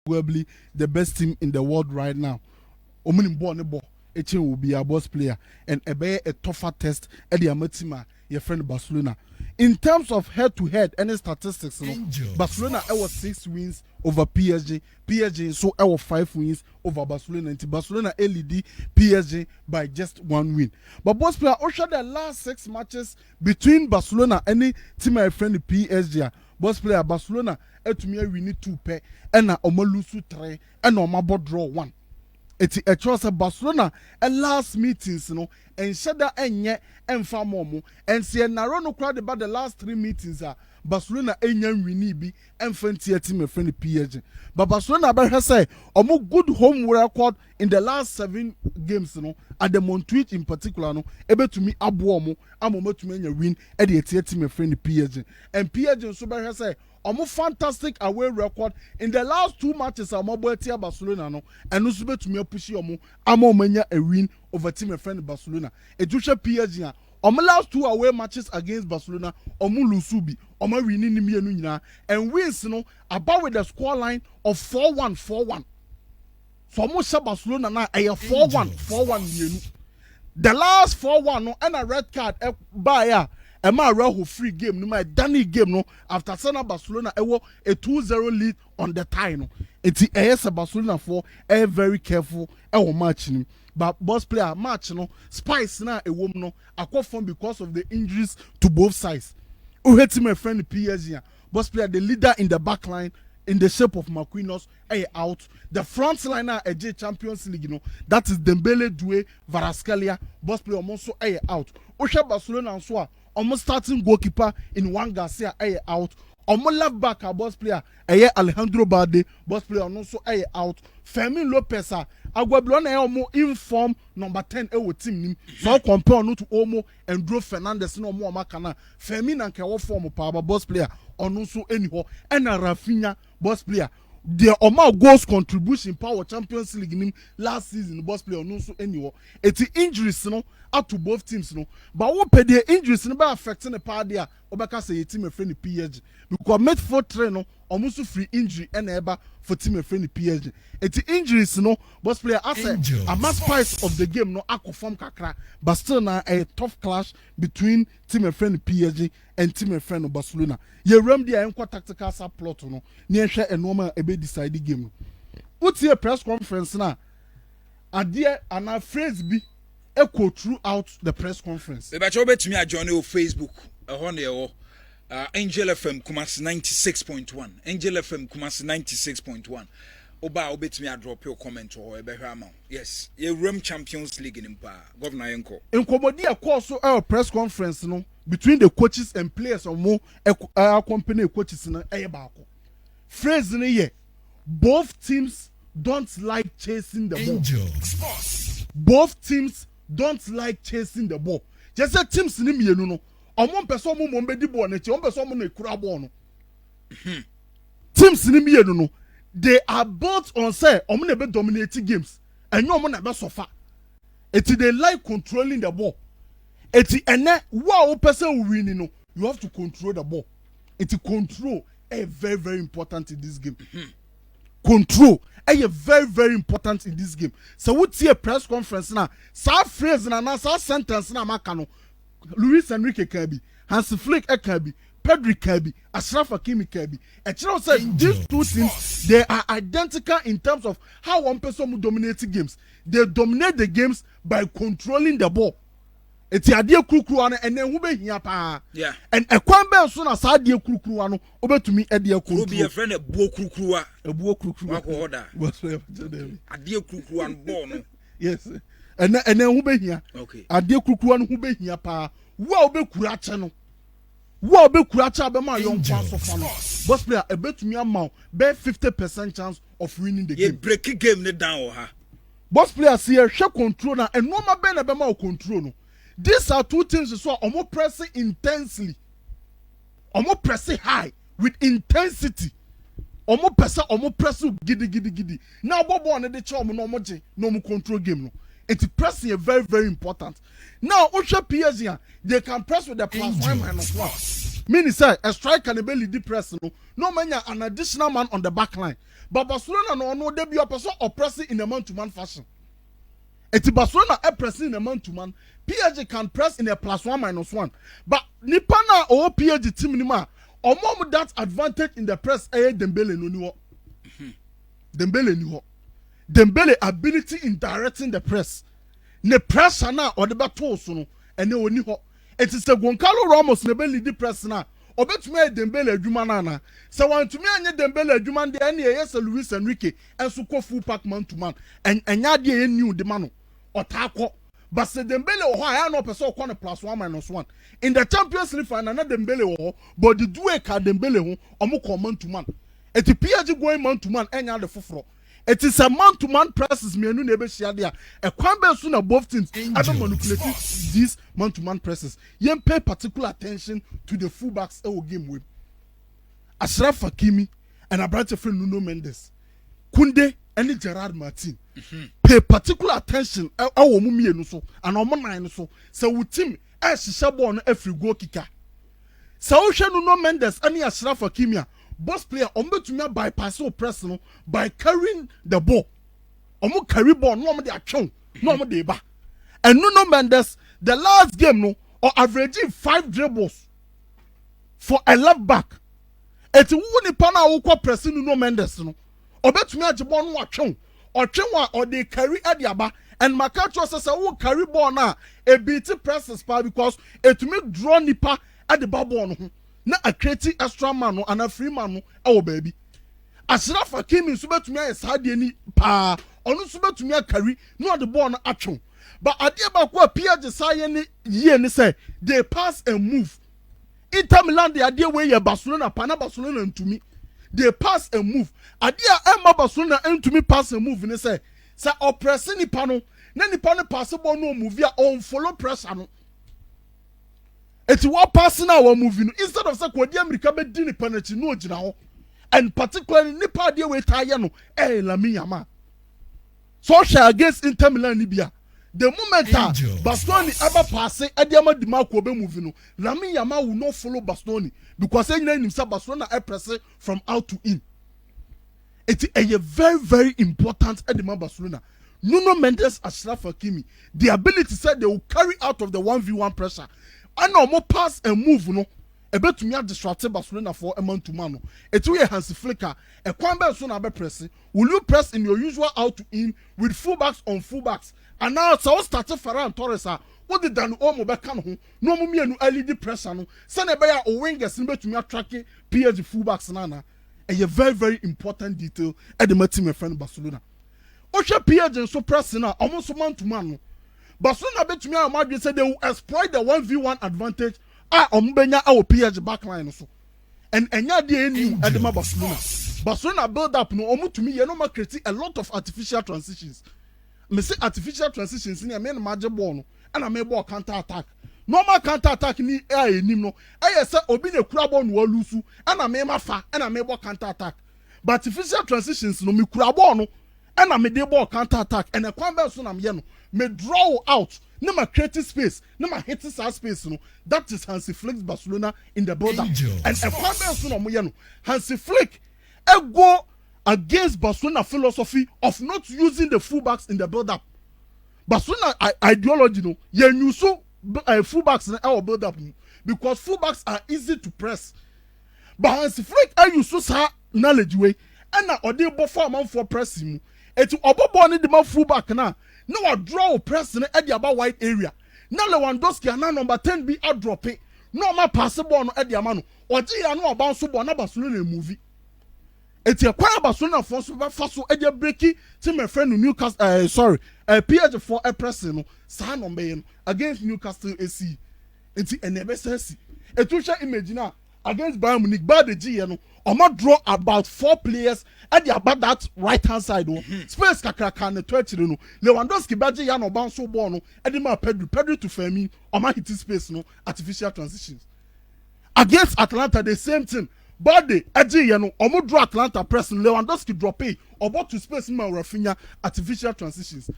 arguably the best team in the world right now. Omunim ball ne ball. Echen will be a boss player and a tougher test at the Amatima, your friend Barcelona. In terms of head-to-head, any statistics, Barcelona was 6 wins over PSG. PSG so our 5 wins over Barcelona. And Barcelona LED PSG by just 1 win. But boss player, also the last 6 matches between Barcelona and any team my friend PSG. Boss player Barcelona to me we need 2 pair and Omalusu 3 and Omabo draw 1. It's a choice of Barcelona and last meetings, and Shada and yet and Famomo and see a narrow crowd about the last 3 meetings are Barcelona and young Winibi and Fentia team and friendly PSG. But Barcelona has said a more good home record in the last 7 games, at the Montjuic in particular, able to me Abuomo, I'm to me win at the team and friendly PSG. And PSG Super has said a more fantastic away record in the last 2 matches of Mobotia Barcelona, and also to me push you Amomania a win over team and friend Barcelona. It was PSG. My last 2 away matches against Barcelona, Lusubi, winning and wins, about with the score line of 4-1, 4-1. So almost Barcelona now a 4-1, 4-1. The last 4-1 and a red card by a Rahu free game, no my Danny game no after Sana Barcelona a 2-0 lead on the tie no. It's a Barcelona for a very careful matching. But boss player match Spice na a woman no akwa because of the injuries to both sides. Who hate my friend PSG. Boss player the leader in the back line in the shape of Marquinhos out. The front liner a Champions League that is Dembele, Doué, Kvaratskhelia. Boss player also out. Osha Barcelona and so almost starting goalkeeper in Juan Garcia out. Almost left back a boss player Alejandro Balde. Boss player also out. Fermin Lopez Aguablona more inform number 10 team so compare no to Omo and Drew Fernandez no more makana Fermin and Kawo form power boss player on also anyhow and Rafinha boss player the amount goals contribution power Champions League last season boss player on also anyhow it's injuries out to both teams but what pay the injuries by affecting the part there Obaka say team a friend PSG because midfield trainer almost free injury and ever for team a friend PSG. It's injuries boss player as a mass price of the game ako form kakra but still now a tough clash between team a friend PSG and team a friend of Barcelona. Ye remedy a tactical subplot near share a normal a be decided game. What's your press conference now? Adia and our phrase be echo throughout the press conference. The batch over to me at Johnny on Facebook. Angel FM Kumasi 96.1. Angel FM Kumasi 96.1. Oba obet me a drop your comment or a yes, ye room Champions League in Impa. Governor Yenko. In Komodi a course our press conference between the coaches and players or more accompany coaches in a bako. Phrase in a year. Both teams don't like chasing the ball. Both teams don't like chasing the ball. Just a teams in the one person who be born, one person who kura born. Teams in the they are built on say be dominating games and no one never suffer. It's they like controlling the ball. It's wow person who win you have to control the ball. It's control very very important in this game. Control very important in this game. So what's your press conference now? Sa phrase na sa sentence na makano. Luis Enrique Kirby, Hans Flick Kirby, Pedri Kirby, Ashraf Hakimi Kirby. And you know, say these 2 teams they are identical in terms of how one person will dominate the games. They dominate the games by controlling the ball. It's a dear kukruano and then who be here pa. Yeah. And a kwambe so na sa dear kukruano over to me a dear kukru. Be a friend of Bo Kukrua. A Bo Kukrua order. What's a dear kukruan born. Yes. And then who be here? Okay. A dear kukruan who be here pa. Wow be kuracha no. Wow be kuracha be my young chance of fun. Boss player a bet me amount be 50% chance of winning the game. Break game ne down ha. Boss player see a share control na and no ma be na be ma control no. These are 2 teams so almost pressing intensely. Almost pressing high with intensity. Almost pressing giddy. Now Bobo on the charm no control game no. It's pressing a very very important. Now Osha PSG they can press with the +1 -1. Meaning say a striker can be lead press no man an additional man on the back line. but Barcelona no they be person oppressing in a man-to-man fashion. Eti Barcelona pressing in a man-to-man. PSG can press in a +1-1, but Nipana or PSG team nima. Omo that advantage in the press. Dembele no ni ho. Dembele ni ho. Dembele ability in directing the press. Ne pressure na or the battle so no. Ene oni ho. It is the Goncalo Ramos ne be lead press na. Obetumi Dembele adwuma na na. So want to me anye Dembele adwuma de ene yes Luis Enrique enso ko full pack man to man. Enya de e new de mano. Otako. But se Dembele o ho aya no person ko ne +1-1. In the Champions League final na Dembele o, but the duel ka Dembele ho omo ko man to man. Eti PSG going man to man enya de foforo. It is a man-to-man presses me and never share there. A quambe soon of both teams. I don't manipulate these man-to-man presses. You pay particular attention to the fullbacks game with Ashraf Hakimi and a branch of friend Nuno Mendes, Kunde and Gerard Martin. Pay particular attention. Our mummy and so and our man so. So with team as Shabon every goal kicker. So Nuno Mendes and Ashraf Hakimi. Boss player ombe to me bypass or personal by carrying the ball. Omo carry ball no mo dey atwon no mo dey ba. And Nuno Mendes the last game no or averaging 5 dribbles for a left back. Eti wo ni pa na wo kwa press Nuno Mendes no. Obe to me age ball no atwon. Otwon or they carry adiaba and Makacho says wo carry ball na e beat presses pa because it me draw nipa at the ball no. Na a creative extra man no and a free man no e baby. Ashraf Hakimi nso betumi ayesade ni pa ono nso betumi akari no the ball no atwon. But ade ba ko PSG saye ni ye ni say they pass and move. Inter Milan they ade wey ye Barcelona pana Barcelona ntumi. They pass and move. Ade a Emma Barcelona ntumi pass and move ni say oppress ni pa no na ni pa no pass ball no move ya on follow pressure no. It's what person now moving instead of say kwadi America be di ni penalty no gina ho and particularly nipa de we tire no Lamine Yamal so share against Inter Milan Libya the moment Barcelona ever pass e de ama di mark be moving no Lamine Yamal will not follow Barcelona because any him say Barcelona press from out to in. It's a very very important edema Barcelona. Nuno Mendes, Ashraf Hakimi, the ability said they will carry out of the 1v1 pressure. I know more pass and move no. A bit to me distracted Barcelona for a man to man. It's a Hansi Flicker. A Kwamba soon abe pressing. Will you press in your usual out to in with fullbacks on fullbacks? And now so started Ferran Torres. What did Dan Omo Bekan home? No mummy and LED pressure no. Send a bear or wingers in to me tracking PSG fullbacks nana. A very very important detail at the team friend Barcelona. Osha PSG so pressing now almost man to man. Barcelona bet to me and Madrid said they will exploit the 1v1 advantage. Ombenya our PSG backline also. And enya dey new at the Barcelona. Barcelona build up no omu to me you know ma create a lot of artificial transitions. Me say artificial transitions in me magic ball no and I make ball counter attack. Normal counter attack ni enim no. Say obi na kura ball no lusu and I make ma fa and I make ball counter attack. But artificial transitions no me kura ball no and I make the ball counter attack and a kwamba so na me no me draw out. No ma creating space, no ma hitting space, no. That is Hansi Flick's Barcelona in the build-up. And a problem Hansi Flick go against Barcelona philosophy of not using the fullbacks in the build-up. Barcelona ideology, no, you so fullbacks in our build-up because fullbacks are easy to press. But Hansi Flick, you so sa knowledge way, and now they buffer man for pressing. It's obo the man fullback now. No, I draw a press in the about white area. Now Lewandowski and now number 10 be a drop it. No, my passable no Eddie Amano. Or G I know about Subana Barcelona movie. It's a quite Barcelona for Super Faso Eddie Breaky to my friend in Newcastle. PSG for a pressing San on Bayan against Newcastle AC. It's an MSS. A two-shot image now against Bayern Munich. Bad the G, I'm not draw about 4 players at the about that right hand side. Space Kakaka and the 30. Lewandowski Baji Yano Banso Bono, Edema Pedro to Femi, or my hitting space, no artificial transitions. Against Atlanta, the same thing. Body, Eji Yano, or draw Atlanta pressing, Lewandowski drop it, or bought to space in my Rafinha, artificial transitions.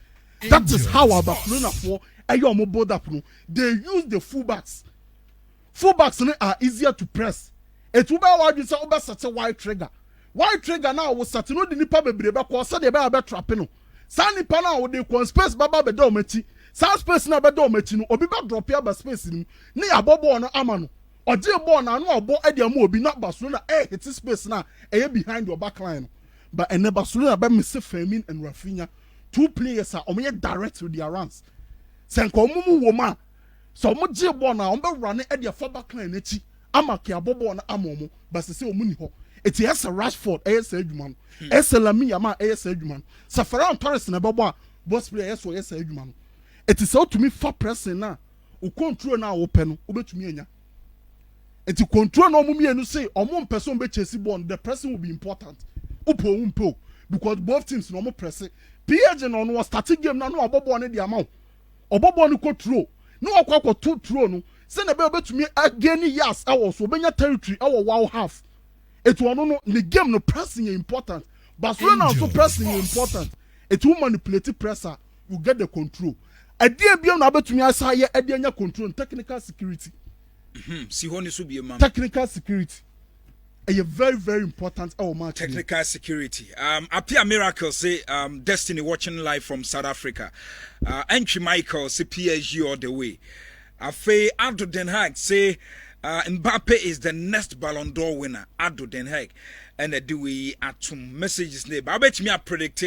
That is how our Barcelona for Ayomo Bodapno. They use the fullbacks. Fullbacks are easier to press. It will be why you say over such a wide trigger. why trigger now was sat no the nipa bebre be ko say de be trap no sa nipa na wo de kon space baba be do machi sa space na be do machi no obi be drop ya ba space ni ne abobo no ama no oje ball na no obo e de ama obi na Barcelona hit space na behind your back line no. But and Barcelona be miss Firmino and Rafinha, 2 players are omo direct with their runs senko mumu wo ma so omo je ball na omo be run e de for back line echi ama ke abobo na amomo but se omo ni ho. It is a Rashford, AS Edgeman, S. Lamia, AS Edgeman, Safaran Torres, and Baba, boss player, S. Edgeman. It is out to me for pressing now. Who control now open, obey to me. And to control no mummy and say, or one person be chasing bond, the pressing will be important. Upo, because both teams normal pressing. PSG no was starting game now, no about one the amount. Or Bobo no control. No, I 2 throw no. Send a bell to me again, yes, I was obeying your territory, our wow half. It will no the game no pressing is important. Barcelona also pressing is important. It will manipulate the presser. You get the control. A dear beyond about to me as higher a dear control and technical security. Technical security. A very, very important match. Technical security. Appear Miracle say Destiny watching live from South Africa. Entry Michael say PSG all the way. Afe Ado Den Haag say Mbappe is the next Ballon d'Or winner. Ado Den Haag. And do we add some messages there? But I bet me I predict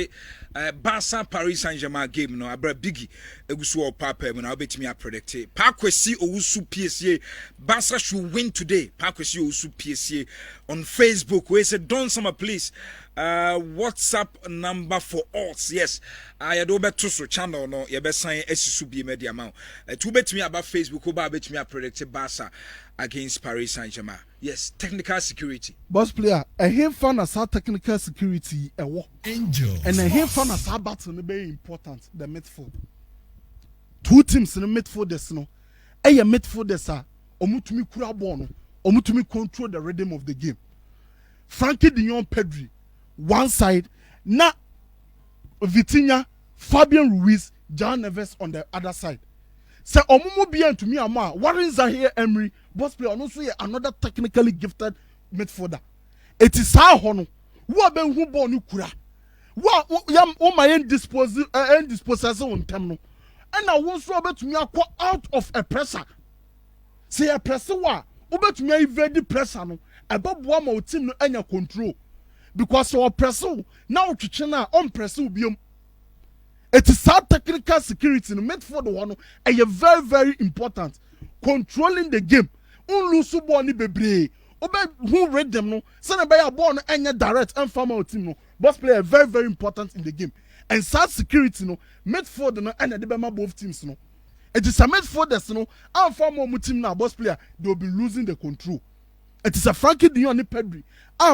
Barca Paris Saint-Germain game. No, I bet Biggie. Egusu Papa. I bet me I predict it. Parkwesi Owusu PSG. Barca should win today. Parkwesi Owusu PSG on Facebook. We say don't summer please. WhatsApp number for us. Yes. I do bet to channel no. You bet sign SSU be media amount. To bet me about Facebook. Oba bet me I predict Barca against Paris Saint-Germain. Yes, technical security. Boss player, a him fan as our technical security a war. Angel. And a him fan as our battle very important. The midfield. 2 teams in the midfield this no. A midfield this are omutumi kura ball no. Omutumi control the rhythm of the game. Frankie de Jong, Pedri, one side. Na Vitinha, Fabian Ruiz, John Neves on the other side. Say omumu bien to me ama. What is here Emery? Boss player also another technically gifted midfielder. It is how hono. Who ben who born kura. What yam o my indisposal on term no. And I want so bet me out of a presser. Say a presser wa. Obet me very pressure no. Above one more team no any control. Because our presser now chichena on presser biom. It is our technical security in the midfield one. And very, very important. Controlling the game. Unlusu ball ni bebre. Obe who read them no. Send a ball no any direct and farmer team no. Boss player very, very important in the game. And sad security no. Midfield no and the bema both teams no. It is a midfielders no. And farmer team now boss player they will be losing the control. It is a Frankie de Jong and Pedri.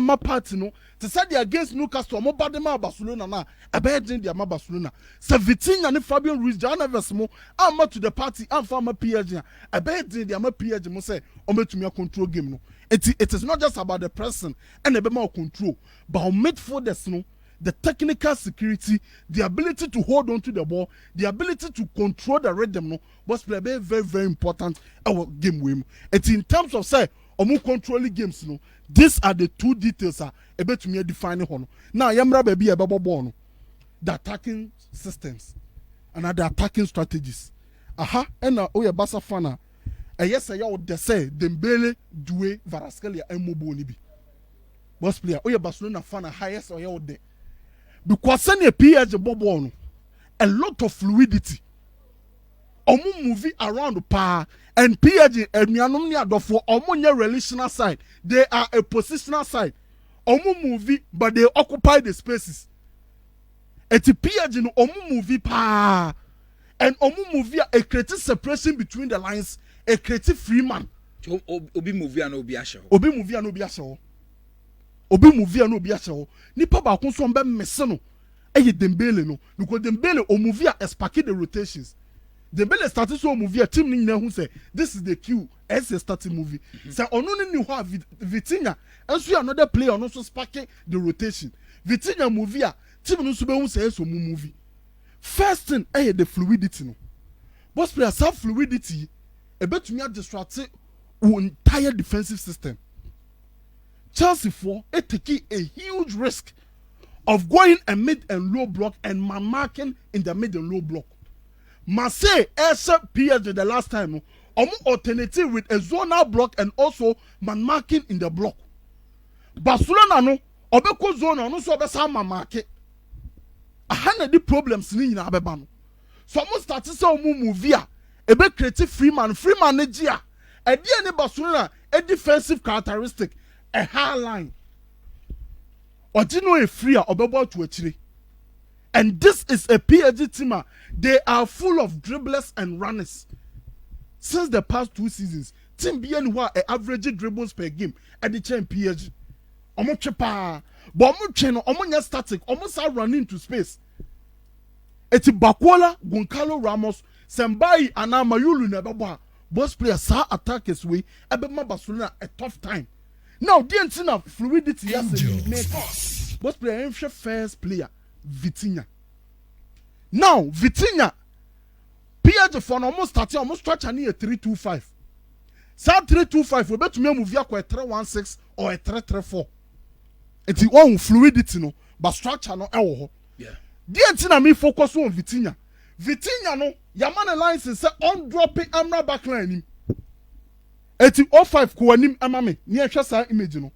My party no. To say they against Newcastle, mo bad ma Barcelona na. A bad thing they ma Barcelona. 17 and Fabian Ruiz, John Neves mo. I'm to the party. I'm for my PSG. A bad thing they ma PSG mo say. I'm to me control game no. It is not just about the person and the more control, but on midfielders no. The technical security, the ability to hold on to the ball, the ability to control the rhythm no. But play very, very, very important. Our game win. It's in terms of say. Omu controlling games no. These are the 2 details are about to me defining hono. Now yamra baby ababo no. The attacking systems and the attacking strategies. Aha, and oya Barca fana. Yes, I would say Dembele, Doué, Kvaratskhelia, and Mobo ni bi. Boss player, oya Barcelona fana highest oya would there. Because send a PSG bobo no. A lot of fluidity. Omu movie around pa and PSG and Mianom Niadofo omu relational side. They are a positional side. Omu movie but they occupy the spaces. Eti PSG no omu movie pa and omu movie a creative separation between the lines, a creative free man. Obi movie and obi asho. Obi movie and obi asho. Obi movie and obi asho. Nipa ba kun so mbe mese no. Eye Dembele no because Dembele o movie a sparking the rotations. The Dembele started so movie a team ni who say this is the cue as a starting movie. Say ono ni ho Vitinha and so another player ono so sparking the rotation. Vitinha movie a team no so be who say so movie. First thing the fluidity no. Boss player self fluidity e betumi a distract entire defensive system. Chelsea for it taking a huge risk of going a mid and low block and man marking in the mid and low block. Marseille except PSG the last time alternative with a zonal block and also man marking in the block. Barcelona no obeko zone no so obesa man market. Ahana di problems ni nyina abeba no. So almost start to say move via ebe create Freeman ne gia. E dia ne Barcelona a defensive characteristic a high line. Odino e free a obebo to achire. And this is a PSG team. They are full of dribblers and runners. Since the past 2 seasons, team bien who are average dribbles per game at the chain PSG. Omo chepa, but omo cheno, omo nya static, omo sa running into space. Eti Bakola, Goncalo Ramos, Sembai, and Mayulu Nebaba. Both players sa attack his way. Ebema Barcelona a tough time. Now the entire fluidity yes, both players first player. Vitinha. Now, Vitinha, PSG for almost starting almost stretch a 3-2-5. Sa 3-2-5, we bet to me move ya kwa 3-1-6 or a 3-3-4. It's the one fluidity no, but structure no ewo. Yeah. The antina me focus on Vitinha. Vitinha no, Yamane lines is on dropping Amra backline him. It's 05 ko anim amame. Ni ehwe sa image no.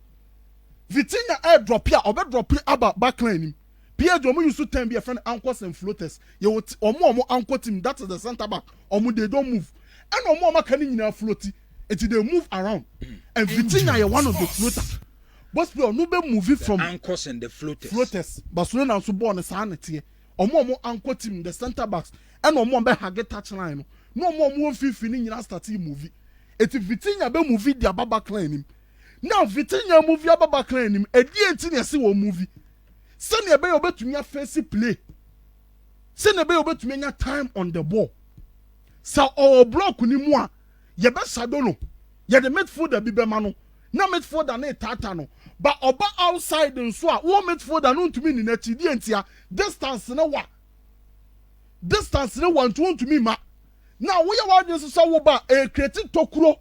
Vitinha air drop here, or drop here about backline him. PSG omo used to turn be a friend anchors and floaters. You omo anchor team, that is the center back. Omo they don't move. And omo can nyina floaty. Until they move around. And Vitinha is one of the floaters. But we no be moving from anchors and the floaters. Floaters. Barcelona also born a sanity. Omo anchor team, the center backs. And omo be hage touch line. No more move fini nyina start movie. It Vitinha be movie their back line. Now Vitinha movie their back line. E di enti see wo movie. Send your baby to me a fancy play. Send your baby to me a time on the ball. So our block ni moi. Ye be sadono. Ye the midfielder bibe mano. Na midfielder na tatano. But oba outside and so wo midfielder no to me ni nechi di entia. Distance na wa. Distance na want to me ma. Now we are just so ba e creating tokuro.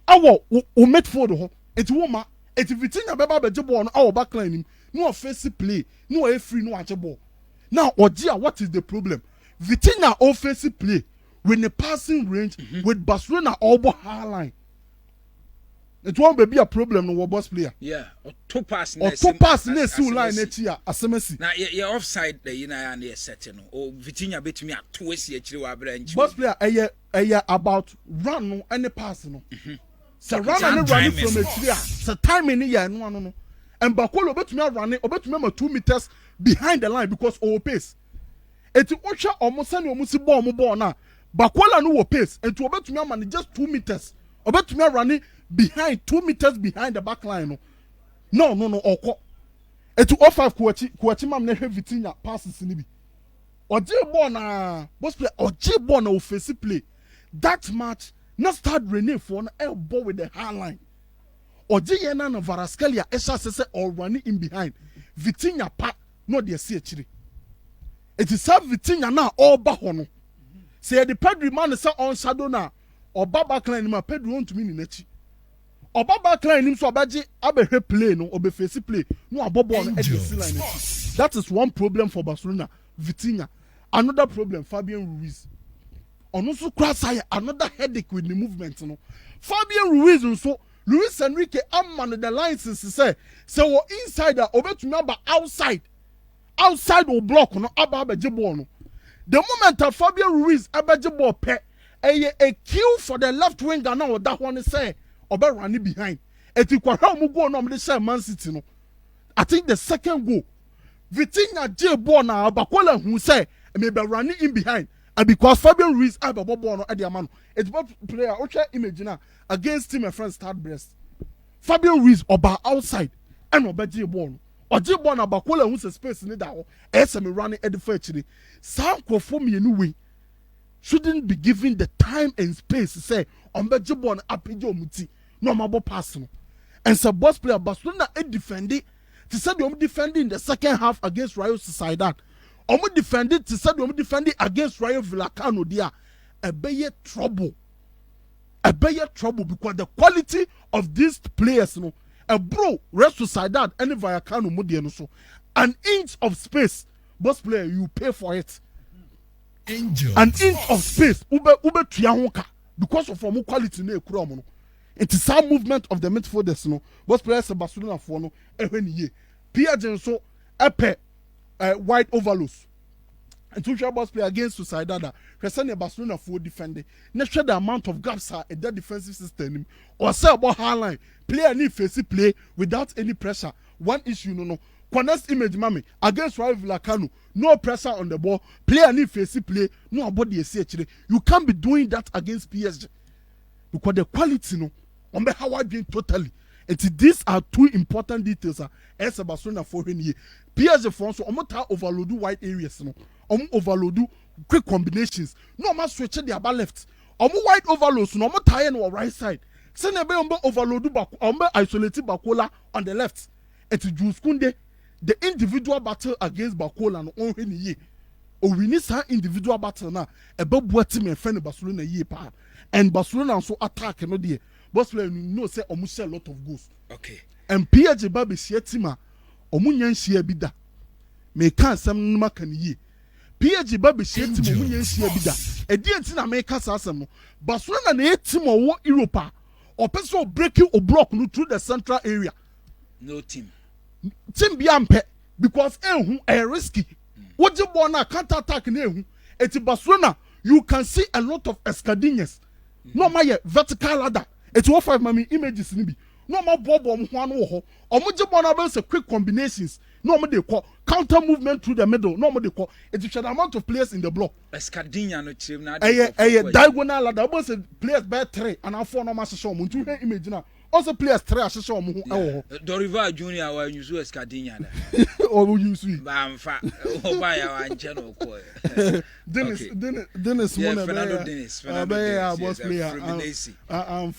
Awo o midfielder ho. Eti wo ma. Eti Vitinha beba beje ball no awo backline him. No offensive play, no a free, no watch ball. Now, Ojia, what is the problem? Vitinha offensive play with the passing range with Barcelona over high line. It won't be a problem no boss player. Yeah, or two pass in the line next year. Now you're offside the and the setting or Vitinha bet me at 2 years. Boss player about run and the pass no. So run and run from a tree. So time in the year no. And Bakola obetumi running, obetumi 2 meters behind the line because of pace. Eti ocha almost send omusi ball na. Bakola no pace. Eti obetumi man just 2 meters. Obetumi running behind 2 meters behind the back line. No. Oko. Eti 05 kuachi mam na Vitinha passes ni bi. Oje ball na boss play oje ball na offensive play. That match not start running for an elbow with the high line. Oje na Varaskelia esha sese or running in behind. Vitinha pa no de see achire. It is have Vitinha na all ba ho no. Say the Pedro man say on shadow na oba back line ma Pedro want to me ni nachi. Oba back line him so abaje abehwe play no obe face play no abobo no edge line. That is one problem for Barcelona. Vitinha. Another problem Fabian Ruiz. Onoso cross another headache with the movement no. Fabian Ruiz so Luis Enrique amman the license say we inside obetumi aba outside o block no aba abeje ball no. The moment that Fabian Ruiz abeje ball pe a kill for the left winger now that one say obe running behind eti kwahwa mu goal no me say Man City no. I think the second goal Vitinha J ball na Bakola who say me be running in behind. And because Fabian Ruiz have a ball at the man, it's about player. Okay, imagine against him, a friend start breast. Fabian Ruiz about outside and obey ball. Or J ball about Bakola who's a space in the down. SM running at the first. Some for me anyway shouldn't be given the time and space to say on Beji ball up in your muti. No more personal. And so boss player Barcelona defending. To say they defending in the second half against Real Sociedad. Omo defended to say omo defending against Rayo Vallecano there. A big trouble because the quality of these players no a bro rest to Sadat any Vallecano Modiano so an inch of space boss player you pay for it. Angel. An inch of space ube trianka because of form quality ne ekura it is some movement of the midfielders no boss players Barcelona for no ehwe ye PSG so epe wide overloads and to share boss play against Sociedad Christian Barcelona for defending na share the amount of gaps are in that defensive system or say about high line player need face play without any pressure. One issue no connect image mami against rival Vallecano, no pressure on the ball, player need face play, no about the CH. You can't be doing that against PSG because the quality no on the how I doing totally. And these are two important details as Barcelona for here. PSG for so almost overload wide areas no. Overload quick combinations. No man switch the about left. Wide overloads no more tie on right side. Send a overload back isolated Bakola on the left. It's Jules Kunde. The individual battle against Bakola no on any year. Or we need some individual battle now. About what team and friend Barcelona year pa. And Barcelona so attack no dear. Barcelona no say almost a lot of goals. Okay. And PSG baby share team omunyan share bida. Me can some no can ye. PSG baby share team omunyan share bida. E di enti na me ka asem no. Barcelona na team owo Europa. Or person breaking or block no through the central area. No team. Team bi ampe because ehun risky. What you born na counter attack na ehun. Eti Barcelona you can see a lot of escadilles. No my vertical ladder. Eti 15 mami images ni bi. No more bobo ho anu ho. Omo je born about say quick combinations. No more they call counter movement through the middle. No more they call it is the amount of players in the block. Escadinha no team na. Diagonal ladder. About say players by 3 and 4 no match show. Muntu he image na. Also players 3 a show mo ho. Dorival Junior wa use Escadinha na. Or use we. Ba mfa. Oba ya wa nche no ko. Dennis yeah, Fernando Dennis. Boss player. I'm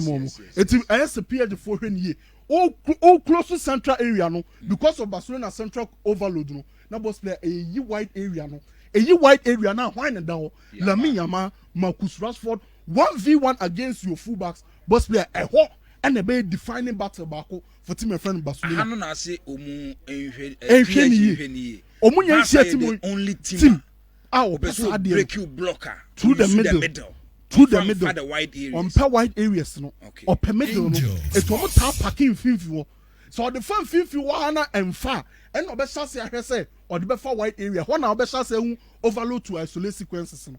mom. It is PSG for hwen all close to central area no because of Barcelona central overload no. Na boss player a wide area no. A wide area now why na down. Lamine Yamal, Marcus Rashford 1v1 against your fullbacks. Boss player and a very defining battle back for team and friend Barcelona. I don't say omu enhwe omu yen only team. Break you blocker through the middle. Through the middle. The wide areas. On wide areas no. Okay. Or per middle no. It's almost tap packing fifi. So the fan fifi wana and far. And no be say I say or the befa wide area. One now be say overload to isolate sequences no.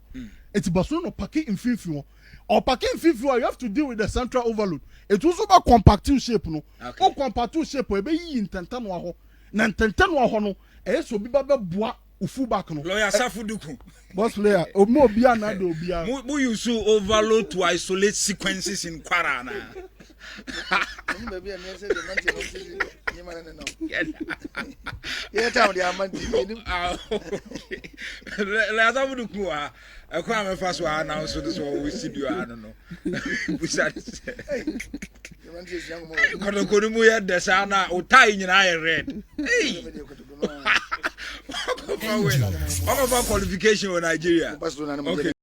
It's Barcelona packing in fifi. Or packing fifi you have to deal with the central overload. It also about compacting shape no. Okay. O compacting shape we be yi intentan wa ho. Na intentan wa ho no. E so bi ba boa ufu back no. Lawyer Safuduku. Boss player, omo obia na do obia. Mu use overload to isolate sequences in Kwarana. Yeah, town the amount. Lawyer Safuduku a kwame first one now so this one we see you I don't know. We said Kono kono mu ya desa na utai nyina red. Hey. Qualification in Nigeria. Okay.